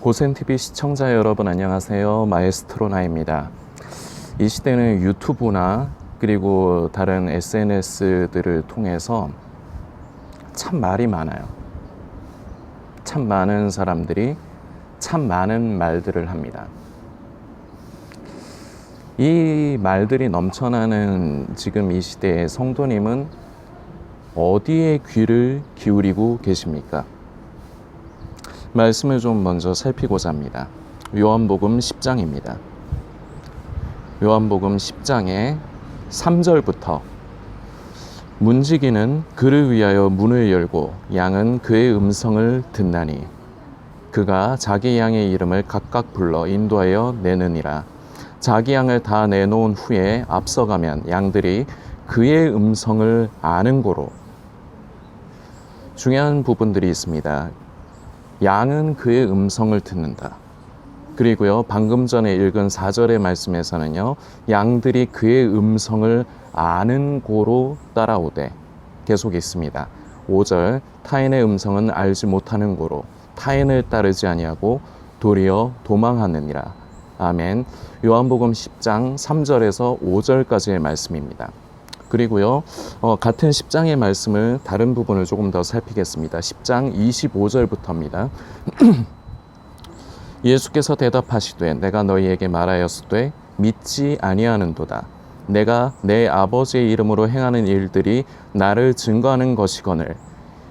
고센TV 시청자 여러분 안녕하세요. 마에스트로나입니다. 이 시대는 유튜브나 그리고 다른 SNS들을 통해서 참 말이 많아요. 참 많은 사람들이 참 많은 말들을 합니다. 이 말들이 넘쳐나는 지금 이 시대의 성도님은 어디에 귀를 기울이고 계십니까? 말씀을 좀 먼저 살피고자 합니다. 요한복음 10장입니다. 요한복음 10장의 3절부터 문지기는 그를 위하여 문을 열고 양은 그의 음성을 듣나니 그가 자기 양의 이름을 각각 불러 인도하여 내느니라. 자기 양을 다 내놓은 후에 앞서가면 양들이 그의 음성을 아는 고로. 중요한 부분들이 있습니다. 양은 그의 음성을 듣는다. 그리고요, 방금 전에 읽은 4절의 말씀에서는요, 양들이 그의 음성을 아는 고로 따라오되 계속 있습니다. 5절, 타인의 음성은 알지 못하는 고로 타인을 따르지 아니하고 도리어 도망하느니라. 아멘. 요한복음 10장 3절에서 5절까지의 말씀입니다. 그리고요, 같은 10장의 말씀을 다른 부분을 조금 더 살피겠습니다. 10장 25절부터입니다. 예수께서 대답하시되 내가 너희에게 말하였으되 믿지 아니하는도다. 내가 내 아버지의 이름으로 행하는 일들이 나를 증거하는 것이거늘.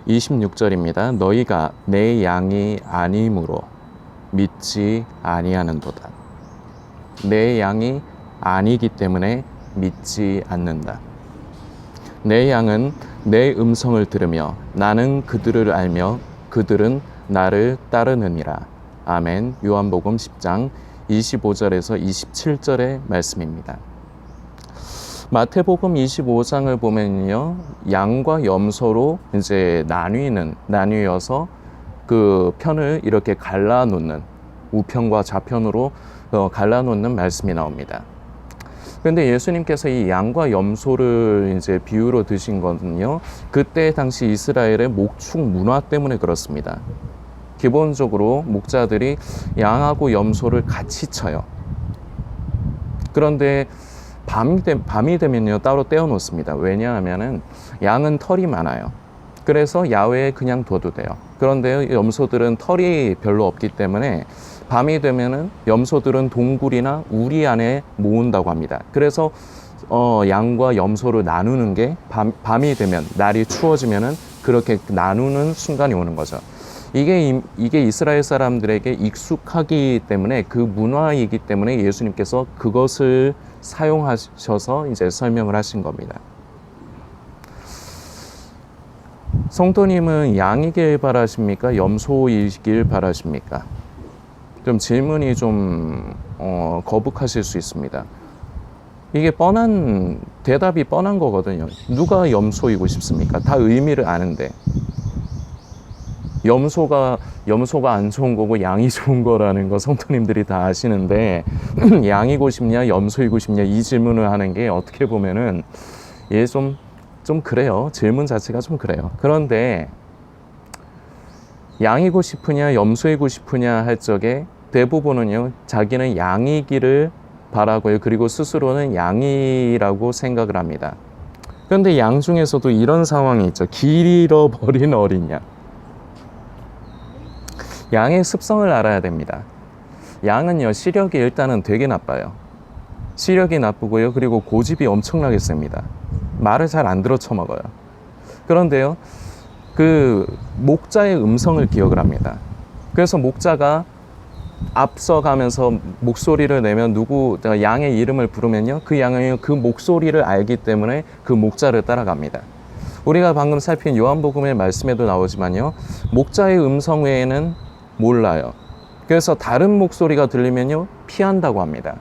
26절입니다. 너희가 내 양이 아니므로 믿지 아니하는도다. 내 양이 아니기 때문에 믿지 않는다. 내 양은 내 음성을 들으며 나는 그들을 알며 그들은 나를 따르느니라. 아멘. 요한복음 10장 25절에서 27절의 말씀입니다. 마태복음 25장을 보면요, 양과 염소로 이제 나뉘어서 그 편을 이렇게 갈라놓는, 우편과 좌편으로 갈라놓는 말씀이 나옵니다. 그런데 예수님께서 이 양과 염소를 이제 비유로 드신 거는요, 그때 당시 이스라엘의 목축 문화 때문에 그렇습니다. 기본적으로 목자들이 양하고 염소를 같이 쳐요. 그런데 밤이 되면요, 따로 떼어 놓습니다. 왜냐하면은 양은 털이 많아요. 그래서 야외에 그냥 둬도 돼요. 그런데 염소들은 털이 별로 없기 때문에 밤이 되면은 염소들은 동굴이나 우리 안에 모은다고 합니다. 그래서 양과 염소를 나누는 게 밤이 되면, 날이 추워지면은 그렇게 나누는 순간이 오는 거죠. 이게 이스라엘 사람들에게 익숙하기 때문에, 그 문화이기 때문에 예수님께서 그것을 사용하셔서 이제 설명을 하신 겁니다. 성도님은 양이길 바라십니까? 염소이길 바라십니까? 좀 질문이 좀 거북하실 수 있습니다. 이게 대답이 뻔한 거거든요. 누가 염소이고 싶습니까? 다 의미를 아는데. 염소가 안 좋은 거고 양이 좋은 거라는 거 성도님들이 다 아시는데 양이고 싶냐 염소이고 싶냐 이 질문을 하는 게 어떻게 보면은 좀 그래요. 질문 자체가 좀 그래요. 그런데 양이고 싶으냐 염소이고 싶으냐 할 적에 대부분은요, 자기는 양이기를 바라고요. 그리고 스스로는 양이라고 생각을 합니다. 그런데 양 중에서도 이런 상황이 있죠. 길 잃어버린 어린 양. 양의 습성을 알아야 됩니다. 양은요, 시력이 일단은 되게 나빠요. 시력이 나쁘고요. 그리고 고집이 엄청나게 셉니다. 말을 잘 안 들어 처먹어요. 그런데요, 그 목자의 음성을 기억을 합니다. 그래서 목자가 앞서가면서 목소리를 내면 양의 이름을 부르면요, 그 양은 그 목소리를 알기 때문에 그 목자를 따라갑니다. 우리가 방금 살핀 요한복음의 말씀에도 나오지만요, 목자의 음성 외에는 몰라요. 그래서 다른 목소리가 들리면요, 피한다고 합니다.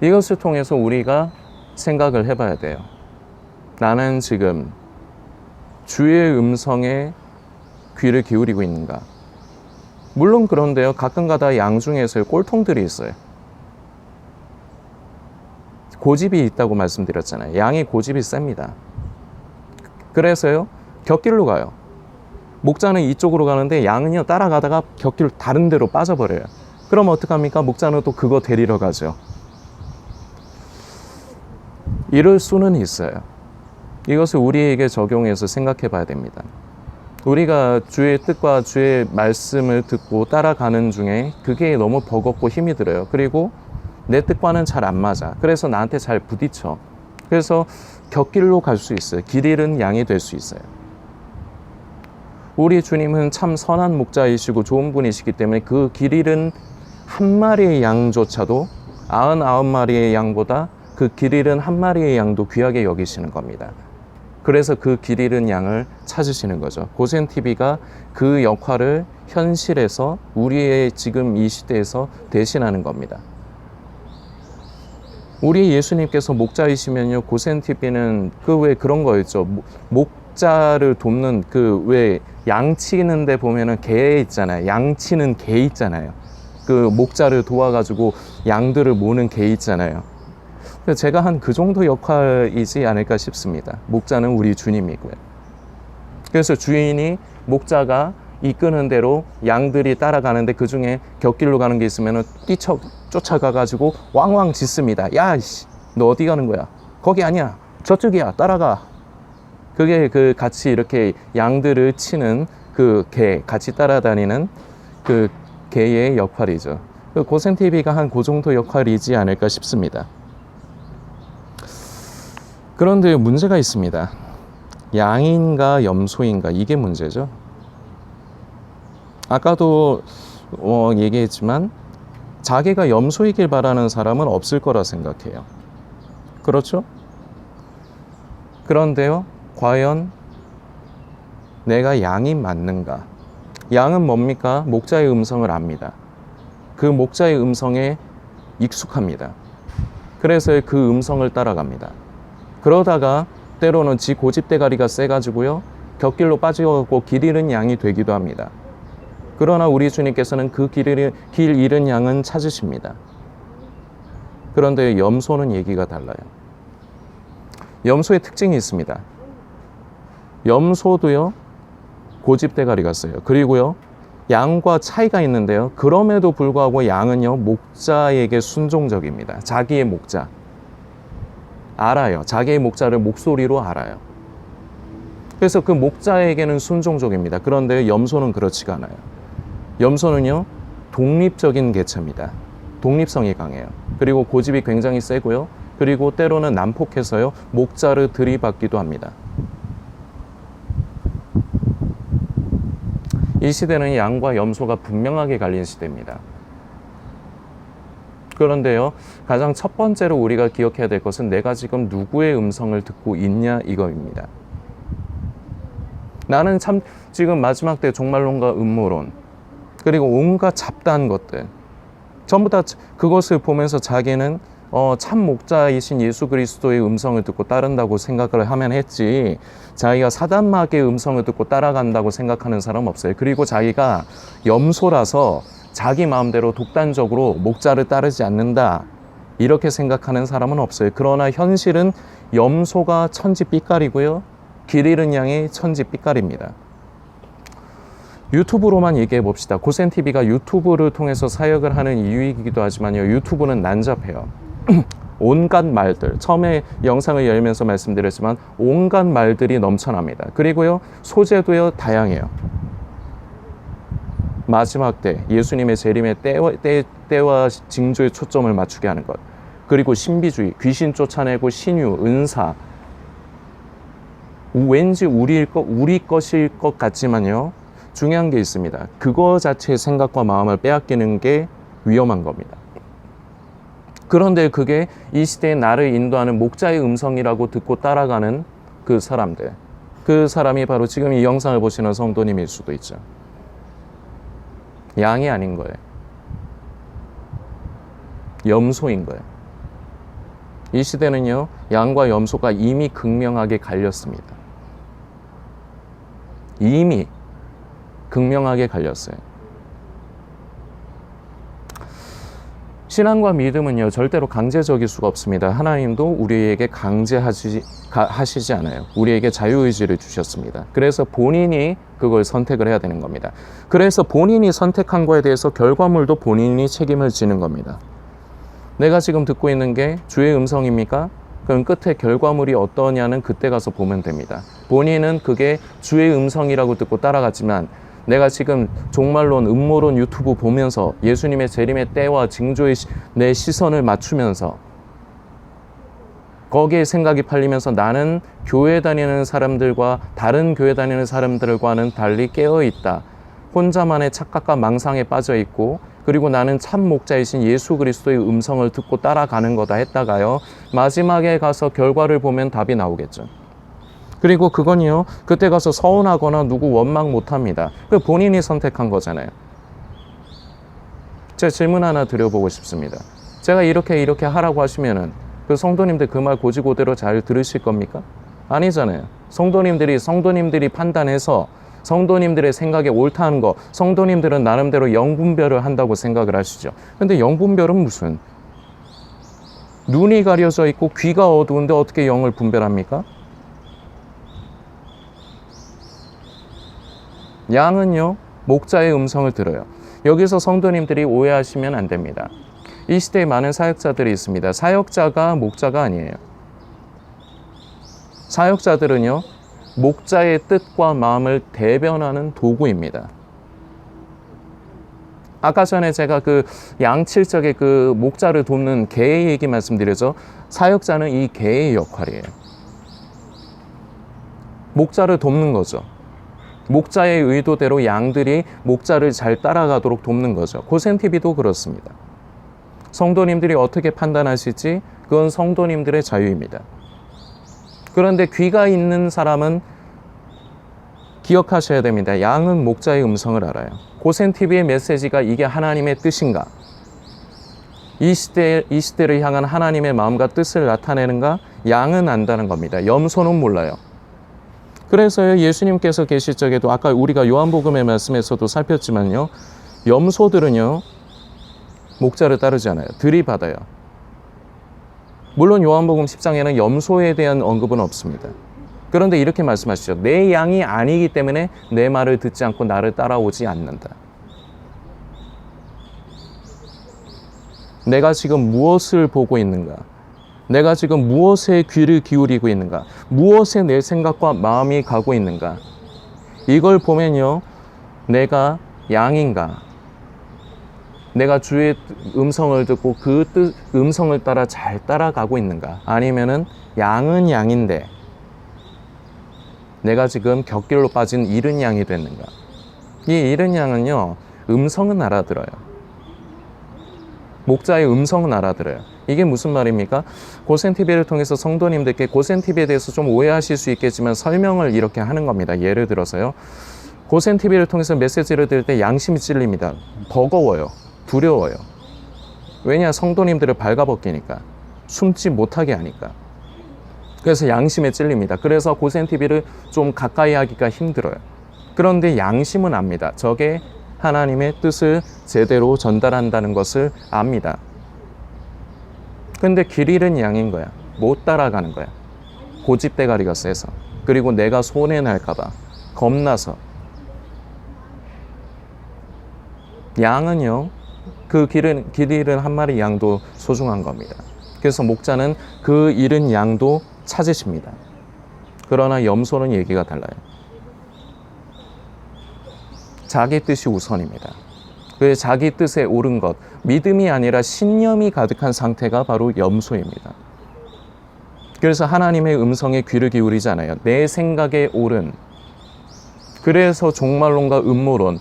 이것을 통해서 우리가 생각을 해봐야 돼요. 나는 지금 주의 음성에 귀를 기울이고 있는가? 물론 그런데요, 가끔가다 양 중에서 꼴통들이 있어요. 고집이 있다고 말씀드렸잖아요. 양이 고집이 셉니다. 그래서요, 곁길로 가요. 목자는 이쪽으로 가는데 양은요 따라가다가 곁길 다른 데로 빠져버려요. 그럼 어떡합니까? 목자는 또 그거 데리러 가죠. 이럴 수는 있어요. 이것을 우리에게 적용해서 생각해 봐야 됩니다. 우리가 주의 뜻과 주의 말씀을 듣고 따라가는 중에 그게 너무 버겁고 힘이 들어요. 그리고 내 뜻과는 잘 안 맞아. 그래서 나한테 잘 부딪혀. 그래서 곁길로 갈 수 있어요. 길 잃은 양이 될 수 있어요. 우리 주님은 참 선한 목자이시고 좋은 분이시기 때문에 그 길 잃은 한 마리의 양조차도 99마리의 양보다 그 길 잃은 한 마리의 양도 귀하게 여기시는 겁니다. 그래서 그 길 잃은 양을 찾으시는 거죠. 고센TV가 그 역할을 현실에서 우리의 지금 이 시대에서 대신하는 겁니다. 우리 예수님께서 목자이시면요, 고센TV는 그 왜 그런 거였죠. 목자를 돕는 그 왜 양치는 데 보면은 개 있잖아요. 양치는 개 있잖아요. 그 목자를 도와가지고 양들을 모는 개 있잖아요. 제가 한 그 정도 역할이지 않을까 싶습니다. 목자는 우리 주님이고요. 그래서 주인이 목자가 이끄는 대로 양들이 따라가는데 그 중에 곁길로 가는 게 있으면 쫓아가가지고 왕왕 짖습니다. 야, 너 어디 가는 거야? 거기 아니야. 저쪽이야. 따라가. 그게 그 같이 이렇게 양들을 치는 그 개, 같이 따라다니는 그 개의 역할이죠. 그 고센TV가 한 그 정도 역할이지 않을까 싶습니다. 그런데 문제가 있습니다. 양인가 염소인가 이게 문제죠. 아까도 얘기했지만 자기가 염소이길 바라는 사람은 없을 거라 생각해요. 그렇죠? 그런데요, 과연 내가 양이 맞는가? 양은 뭡니까? 목자의 음성을 압니다. 그 목자의 음성에 익숙합니다. 그래서 그 음성을 따라갑니다. 그러다가 때로는 지 고집대가리가 세가지고요, 곁길로 빠져가고 길 잃은 양이 되기도 합니다. 그러나 우리 주님께서는 그 길 잃은 양은 찾으십니다. 그런데 염소는 얘기가 달라요. 염소의 특징이 있습니다. 염소도요, 고집대가리가 세요. 그리고요, 양과 차이가 있는데요, 그럼에도 불구하고 양은요, 목자에게 순종적입니다. 자기의 목자. 알아요. 자기의 목자를 목소리로 알아요. 그래서 그 목자에게는 순종적입니다. 그런데 염소는 그렇지가 않아요. 염소는요, 독립적인 개체입니다. 독립성이 강해요. 그리고 고집이 굉장히 세고요. 그리고 때로는 난폭해서요, 목자를 들이받기도 합니다. 이 시대는 양과 염소가 분명하게 갈린 시대입니다. 그런데요, 가장 첫 번째로 우리가 기억해야 될 것은 내가 지금 누구의 음성을 듣고 있냐 이거입니다. 나는 참 지금 마지막 때 종말론과 음모론, 그리고 온갖 잡다한 것들 전부 다 그것을 보면서 자기는 참 목자이신 예수 그리스도의 음성을 듣고 따른다고 생각을 하면 했지, 자기가 사단마귀의 음성을 듣고 따라간다고 생각하는 사람 없어요. 그리고 자기가 염소라서 자기 마음대로 독단적으로 목자를 따르지 않는다 이렇게 생각하는 사람은 없어요. 그러나 현실은 염소가 천지빛깔이고요, 길 잃은 양이 천지빛깔입니다. 유튜브로만 얘기해 봅시다. 고센TV가 유튜브를 통해서 사역을 하는 이유이기도 하지만요, 유튜브는 난잡해요. 온갖 말들, 처음에 영상을 열면서 말씀드렸지만 온갖 말들이 넘쳐납니다. 그리고요, 소재도요 다양해요. 마지막 때 예수님의 재림의 때와 징조에 초점을 맞추게 하는 것, 그리고 신비주의, 귀신 쫓아내고 신유, 은사, 왠지 우리 것일 것 같지만요, 중요한 게 있습니다. 그거 자체의 생각과 마음을 빼앗기는 게 위험한 겁니다. 그런데 그게 이 시대에 나를 인도하는 목자의 음성이라고 듣고 따라가는 그 사람들, 그 사람이 바로 지금 이 영상을 보시는 성도님일 수도 있죠. 양이 아닌 거예요. 염소인 거예요. 이 시대는요, 양과 염소가 이미 극명하게 갈렸습니다. 이미 극명하게 갈렸어요. 신앙과 믿음은요, 절대로 강제적일 수가 없습니다. 하나님도 우리에게 하시지 않아요. 우리에게 자유의지를 주셨습니다. 그래서 본인이 그걸 선택을 해야 되는 겁니다. 그래서 본인이 선택한 거에 대해서 결과물도 본인이 책임을 지는 겁니다. 내가 지금 듣고 있는 게 주의 음성입니까? 그럼 끝에 결과물이 어떠냐는 그때 가서 보면 됩니다. 본인은 그게 주의 음성이라고 듣고 따라갔지만 내가 지금 종말론, 음모론 유튜브 보면서 예수님의 재림의 때와 징조의 내 시선을 맞추면서 거기에 생각이 팔리면서 나는 교회 다니는 사람들과 다른 교회 다니는 사람들과는 달리 깨어있다. 혼자만의 착각과 망상에 빠져있고 그리고 나는 참 목자이신 예수 그리스도의 음성을 듣고 따라가는 거다 했다가요. 마지막에 가서 결과를 보면 답이 나오겠죠. 그리고 그건요, 그때 가서 서운하거나 누구 원망 못합니다. 그 본인이 선택한 거잖아요. 제가 질문 하나 드려보고 싶습니다. 제가 이렇게 하라고 하시면은 그 성도님들 그 말 고지고대로 잘 들으실 겁니까? 아니잖아요. 성도님들이 판단해서 성도님들의 생각에 옳다는 거, 성도님들은 나름대로 영분별을 한다고 생각을 하시죠. 근데 영분별은 무슨? 눈이 가려져 있고 귀가 어두운데 어떻게 영을 분별합니까? 양은요, 목자의 음성을 들어요. 여기서 성도님들이 오해하시면 안 됩니다. 이 시대에 많은 사역자들이 있습니다. 사역자가 목자가 아니에요. 사역자들은요, 목자의 뜻과 마음을 대변하는 도구입니다. 아까 전에 제가 그 양칠적의 그 목자를 돕는 개의 얘기 말씀드렸죠. 사역자는 이 개의 역할이에요. 목자를 돕는 거죠. 목자의 의도대로 양들이 목자를 잘 따라가도록 돕는 거죠. 고센TV도 그렇습니다. 성도님들이 어떻게 판단하실지 그건 성도님들의 자유입니다. 그런데 귀가 있는 사람은 기억하셔야 됩니다. 양은 목자의 음성을 알아요. 고센TV의 메시지가 이게 하나님의 뜻인가? 이 시대를 향한 하나님의 마음과 뜻을 나타내는가? 양은 안다는 겁니다. 염소는 몰라요. 그래서 예수님께서 계실 적에도 아까 우리가 요한복음의 말씀에서도 살폈지만요. 염소들은요. 목자를 따르지 않아요. 들이받아요. 물론 요한복음 10장에는 염소에 대한 언급은 없습니다. 그런데 이렇게 말씀하시죠. 내 양이 아니기 때문에 내 말을 듣지 않고 나를 따라오지 않는다. 내가 지금 무엇을 보고 있는가? 내가 지금 무엇에 귀를 기울이고 있는가? 무엇에 내 생각과 마음이 가고 있는가? 이걸 보면요. 내가 양인가? 내가 주의 음성을 듣고 그 음성을 따라 잘 따라가고 있는가? 아니면은 양은 양인데 내가 지금 곁길로 빠진 잃은 양이 됐는가? 이 잃은 양은요. 음성은 알아들어요. 목자의 음성은 알아들어요. 이게 무슨 말입니까? 고센TV를 통해서 성도님들께 고센TV에 대해서 좀 오해하실 수 있겠지만 설명을 이렇게 하는 겁니다. 예를 들어서요. 고센TV를 통해서 메시지를 들을 때 양심이 찔립니다. 버거워요. 두려워요. 왜냐? 성도님들을 발가벗기니까. 숨지 못하게 하니까. 그래서 양심에 찔립니다. 그래서 고센TV를 좀 가까이 하기가 힘들어요. 그런데 양심은 압니다. 저게 하나님의 뜻을 제대로 전달한다는 것을 압니다. 근데 길 잃은 양인 거야. 못 따라가는 거야. 고집대가리가 세서. 그리고 내가 손해날까봐 겁나서. 양은요. 길 잃은 한 마리 양도 소중한 겁니다. 그래서 목자는 그 잃은 양도 찾으십니다. 그러나 염소는 얘기가 달라요. 자기 뜻이 우선입니다. 그 자기 뜻에 옳은 것, 믿음이 아니라 신념이 가득한 상태가 바로 염소입니다. 그래서 하나님의 음성에 귀를 기울이지 않아요. 내 생각에 옳은. 그래서 종말론과 음모론,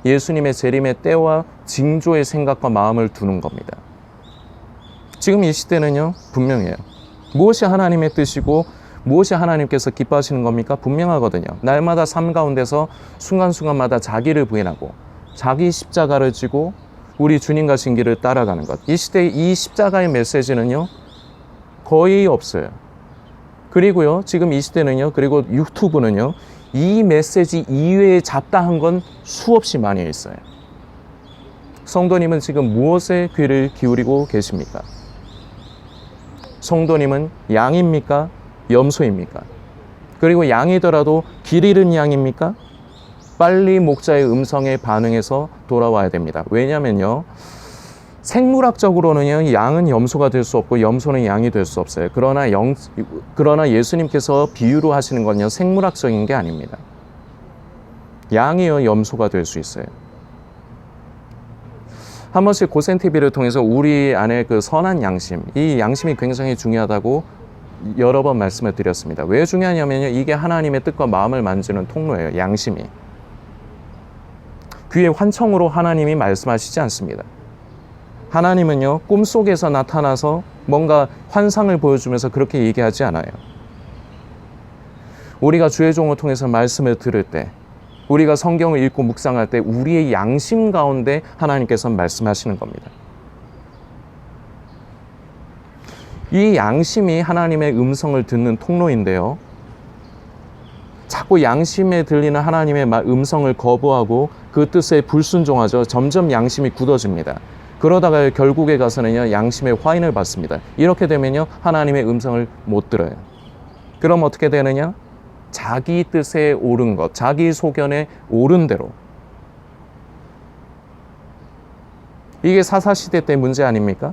예수님의 재림의 때와 징조의 생각과 마음을 두는 겁니다. 지금 이 시대는요, 분명해요. 무엇이 하나님의 뜻이고 무엇이 하나님께서 기뻐하시는 겁니까? 분명하거든요. 날마다 삶 가운데서 순간순간마다 자기를 부인하고 자기 십자가를 지고 우리 주님 가신 길을 따라가는 것. 이 시대의 이 십자가의 메시지는요, 거의 없어요. 그리고요, 지금 이 시대는요, 그리고 유튜브는요, 이 메시지 이외에 잡다한 건 수없이 많이 있어요. 성도님은 지금 무엇에 귀를 기울이고 계십니까? 성도님은 양입니까? 염소입니까? 그리고 양이더라도 길 잃은 양입니까? 빨리 목자의 음성에 반응해서 돌아와야 됩니다. 왜냐면요, 생물학적으로는요, 양은 염소가 될 수 없고 염소는 양이 될 수 없어요. 그러나 예수님께서 비유로 하시는 건요, 생물학적인 게 아닙니다. 양이요, 염소가 될 수 있어요. 한 번씩 고센TV를 통해서 우리 안에 그 선한 양심, 이 양심이 굉장히 중요하다고 여러 번 말씀을 드렸습니다. 왜 중요하냐면요, 이게 하나님의 뜻과 마음을 만지는 통로예요. 양심이. 귀의 환청으로 하나님이 말씀하시지 않습니다. 하나님은요, 꿈속에서 나타나서 뭔가 환상을 보여주면서 그렇게 얘기하지 않아요. 우리가 주의 종을 통해서 말씀을 들을 때, 우리가 성경을 읽고 묵상할 때 우리의 양심 가운데 하나님께서 말씀하시는 겁니다. 이 양심이 하나님의 음성을 듣는 통로인데요, 자꾸 양심에 들리는 하나님의 음성을 거부하고 그 뜻에 불순종하죠. 점점 양심이 굳어집니다. 그러다가 결국에 가서는요, 양심의 화인을 받습니다. 이렇게 되면요, 하나님의 음성을 못 들어요. 그럼 어떻게 되느냐? 자기 뜻에 옳은 것, 자기 소견에 옳은 대로. 이게 사사시대 때 문제 아닙니까?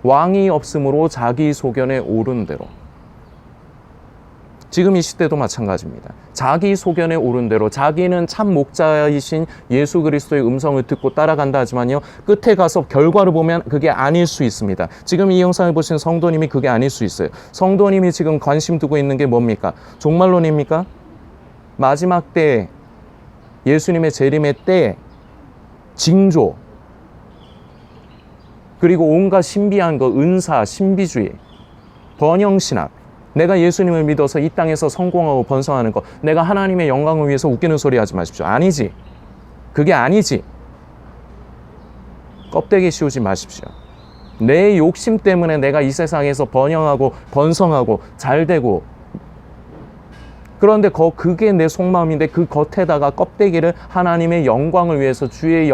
왕이 없으므로 자기 소견에 옳은 대로. 지금 이 시대도 마찬가지입니다. 자기 소견에 옳은 대로, 자기는 참 목자이신 예수 그리스도의 음성을 듣고 따라간다 하지만요, 끝에 가서 결과를 보면 그게 아닐 수 있습니다. 지금 이 영상을 보신 성도님이 그게 아닐 수 있어요. 성도님이 지금 관심 두고 있는 게 뭡니까? 종말론입니까? 마지막 때, 예수님의 재림의 때, 징조, 그리고 온갖 신비한 거, 은사, 신비주의, 번영신학, 내가 예수님을 믿어서 이 땅에서 성공하고 번성하는 것, 내가 하나님의 영광을 위해서 웃기는 소리 하지 마십시오. 아니지. 그게 아니지. 껍데기 씌우지 마십시오. 내 욕심 때문에 내가 이 세상에서 번영하고 번성하고 잘되고, 그런데 그게 내 속마음인데 그 겉에다가 껍데기를 하나님의 영광을 위해서, 주의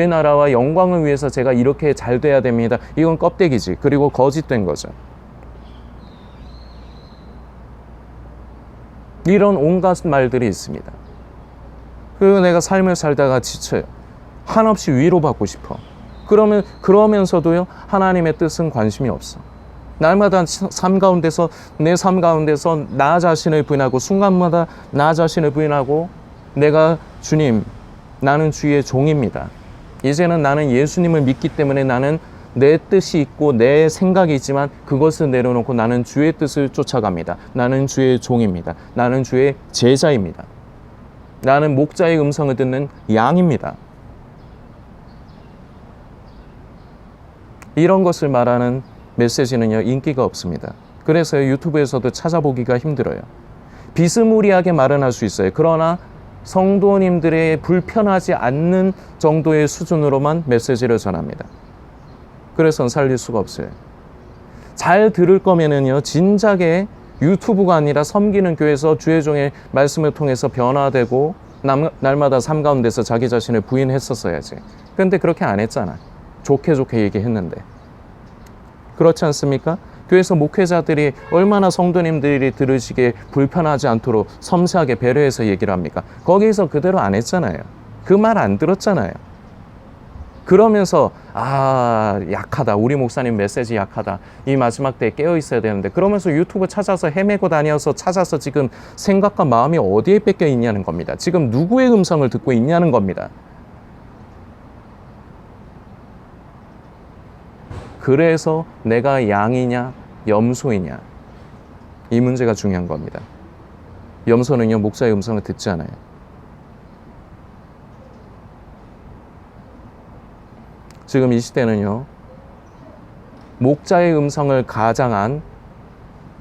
나라와 영광을 위해서 제가 이렇게 잘 돼야 됩니다. 이건 껍데기지. 그리고 거짓된 거죠. 이런 온갖 말들이 있습니다. 그리고 내가 삶을 살다가 지쳐요. 한없이 위로받고 싶어. 그러면서도요, 하나님의 뜻은 관심이 없어. 날마다 내 삶 가운데서 나 자신을 부인하고, 순간마다 나 자신을 부인하고, 내가 주님, 나는 주의 종입니다. 이제는 나는 예수님을 믿기 때문에 나는 내 뜻이 있고 내 생각이 있지만 그것을 내려놓고 나는 주의 뜻을 쫓아갑니다. 나는 주의 종입니다. 나는 주의 제자입니다. 나는 목자의 음성을 듣는 양입니다. 이런 것을 말하는 메시지는요, 인기가 없습니다. 그래서 유튜브에서도 찾아보기가 힘들어요. 비스무리하게 말은 할 수 있어요. 그러나 성도님들의 불편하지 않는 정도의 수준으로만 메시지를 전합니다. 그래서 살릴 수가 없어요. 잘 들을 거면은요, 진작에 유튜브가 아니라 섬기는 교회에서 주의 종의 말씀을 통해서 변화되고 날마다 삶 가운데서 자기 자신을 부인했었어야지. 그런데 그렇게 안 했잖아. 좋게 얘기했는데. 그렇지 않습니까? 교회에서 목회자들이 얼마나 성도님들이 들으시기에 불편하지 않도록 섬세하게 배려해서 얘기를 합니까? 거기서 그대로 안 했잖아요. 그 말 안 들었잖아요. 그러면서 약하다, 우리 목사님 메시지 약하다, 이 마지막 때에 깨어 있어야 되는데, 그러면서 유튜브 찾아서 헤매고 다녀서 찾아서 지금 생각과 마음이 어디에 뺏겨 있냐는 겁니다. 지금 누구의 음성을 듣고 있냐는 겁니다. 그래서 내가 양이냐 염소이냐, 이 문제가 중요한 겁니다. 염소는요, 목사의 음성을 듣지 않아요. 지금 이 시대는요, 목자의 음성을 가장한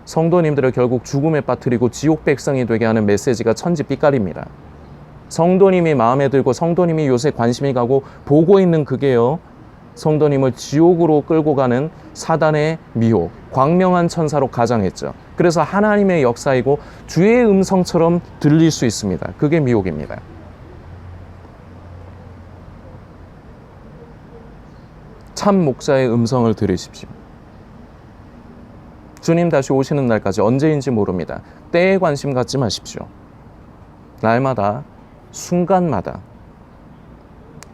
성도님들을 결국 죽음에 빠뜨리고 지옥 백성이 되게 하는 메시지가 천지빛깔입니다. 성도님이 마음에 들고 성도님이 요새 관심이 가고 보고 있는 그게요, 성도님을 지옥으로 끌고 가는 사단의 미혹, 광명한 천사로 가장했죠. 그래서 하나님의 역사이고 주의 음성처럼 들릴 수 있습니다. 그게 미혹입니다. 참 목자의 음성을 들으십시오. 주님 다시 오시는 날까지 언제인지 모릅니다. 때에 관심 갖지 마십시오. 날마다, 순간마다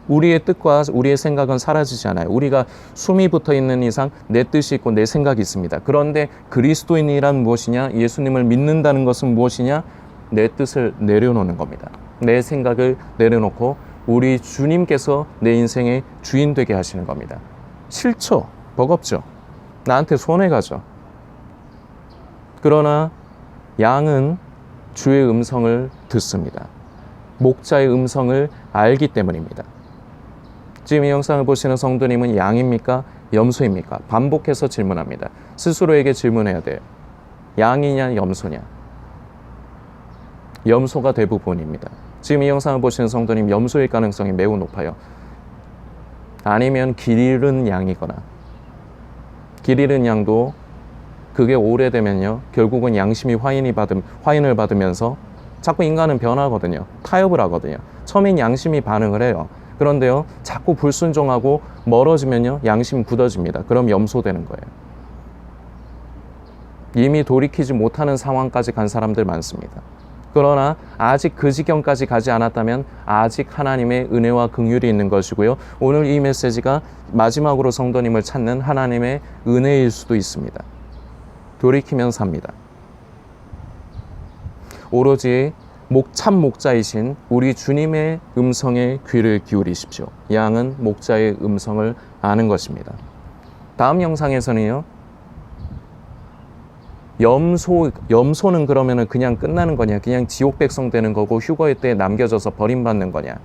우리의 뜻과 우리의 생각은 사라지지 않아요. 우리가 숨이 붙어 있는 이상 내 뜻이 있고 내 생각이 있습니다. 그런데 그리스도인이란 무엇이냐? 예수님을 믿는다는 것은 무엇이냐? 내 뜻을 내려놓는 겁니다. 내 생각을 내려놓고 우리 주님께서 내 인생의 주인 되게 하시는 겁니다. 싫죠? 버겁죠? 나한테 손해가죠? 그러나 양은 주의 음성을 듣습니다. 목자의 음성을 알기 때문입니다. 지금 이 영상을 보시는 성도님은 양입니까? 염소입니까? 반복해서 질문합니다. 스스로에게 질문해야 돼요. 양이냐 염소냐? 염소가 대부분입니다. 지금 이 영상을 보시는 성도님 염소일 가능성이 매우 높아요. 아니면 길 잃은 양이거나, 길 잃은 양도 그게 오래되면요 결국은 양심이 화인을 받으면서 자꾸 인간은 변하거든요. 타협을 하거든요. 처음엔 양심이 반응을 해요. 그런데요 자꾸 불순종하고 멀어지면요 양심 굳어집니다. 그럼 염소 되는 거예요. 이미 돌이키지 못하는 상황까지 간 사람들 많습니다. 그러나 아직 그 지경까지 가지 않았다면 아직 하나님의 은혜와 긍휼이 있는 것이고요. 오늘 이 메시지가 마지막으로 성도님을 찾는 하나님의 은혜일 수도 있습니다. 돌이키면 삽니다. 오로지 참 목자이신 우리 주님의 음성에 귀를 기울이십시오. 양은 목자의 음성을 아는 것입니다. 다음 영상에서는요. 염소는 그러면은 그냥 끝나는 거냐? 그냥 지옥 백성 되는 거고 휴거의 때에 남겨져서 버림받는 거냐?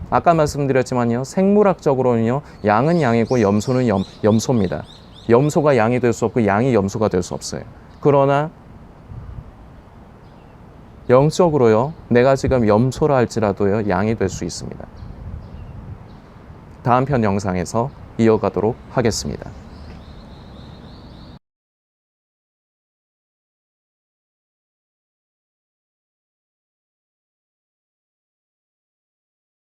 아까 말씀드렸지만요. 생물학적으로는요. 양은 양이고 염소는 염소입니다. 염소가 양이 될 수 없고 양이 염소가 될 수 없어요. 그러나 영적으로요. 내가 지금 염소라 할지라도요. 양이 될 수 있습니다. 다음 편 영상에서 이어가도록 하겠습니다.